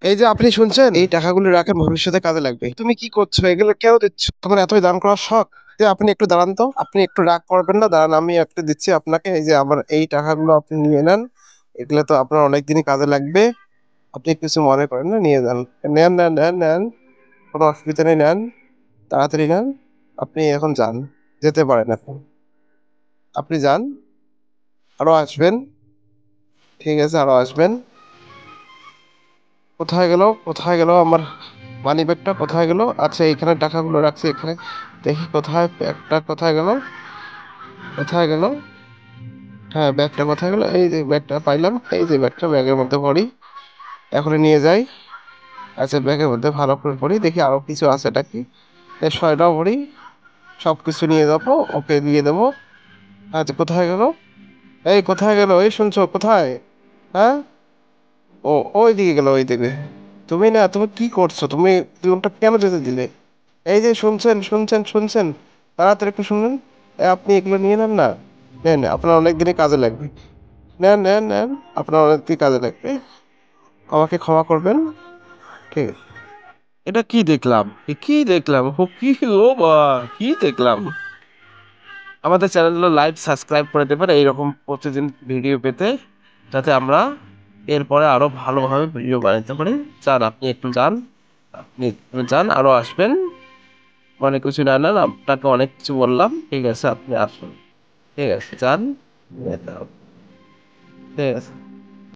এই যে আপনি শুনছেন, এই টাকাগুলো রাখেন, ভবিষ্যতে কাজে লাগবে। তুমি কি করছো? এগুলো কেন দিচ্ছ? তোমার এতই দান করার শখ যে আপনি একটু দাঁড়ান তো, আপনি একটু রাগ করবেন না, দাঁড়ান, আমি একটা দিচ্ছি আপনাকে। এই যে আমার এই টাকাগুলো আপনি নিয়ে নেন, এগুলো তো আপনার অনেক দিনই কাজে লাগবে। আপনি কিছু মনে করেন না, নিয়ে যান। নেন নেন নেন নেন, কোনো অসুবিধা নেই, নেন, তাড়াতাড়ি নেন। আপনি এখন যান, যেতে পারেন এখন। আপনি যান, আরো আসবেন। ঠিক আছে, আরো আসবেন। কোথায় গেল, কোথায় গেল আমার মানি ব্যাগটা? কোথায় গেল? আচ্ছা, এখানে টাকাগুলো রাখছি এখানে। দেখি কোথায় ব্যাগটা, কোথায় গেল, কোথায় গেল? হ্যাঁ, ব্যাগটা কোথায় গেল? এই যে ব্যাগটা পাইলাম, এই যে ব্যাগটা, ব্যাগের মধ্যে ভরি, এখনই নিয়ে যাই। আচ্ছা, ব্যাগের মধ্যে ভালো করে ভরি, দেখি আরো কিছু আছে নাকি। এই ছয়টাও ভরি, সব কিছু নিয়ে যাবো, ওকে দিয়ে দেবো। আচ্ছা, কোথায় গেল? এই কোথায় গেল? এই শুনছো কোথায়? হ্যাঁ, ও, ওই দিকে গেল, ওই দিকে। তুমি না, তুমি কি করছো? তুমি ওটা কেন যেতে দিলে? এই যে শুনছেন শুনছেন শুনছেন, তাড়াতাড়ি একটু শুনুন। আপনি এগুলো নিয়ে নেন না, নেন, আপনার অনেক দিনই কাজে লাগবে। নেন নেন নেন, আপনার অনেক দিন কাজে লাগবে। আমাকে ক্ষমা করবেন, ঠিক আছে? এটা কি দেখলাম? কি দেখলাম? কি ও বা, কি দেখলাম? আমাদের চ্যানেলগুলো লাইভ সাবস্ক্রাইব করে দেবেন এইরকম প্রতিদিন ভিডিও পেতে, যাতে আমরা এরপরে আরো ভালোভাবে ভিডিও বানাতে পারি। যান, আপনি একটু যান, আপনি একটু যান, আরো আসবেন। অনেক কিছু না নেন, আপনাকে অনেক কিছু বললাম, ঠিক আছে, আপনি আসুন। ঠিক আছে, যান। ঠিক আছে।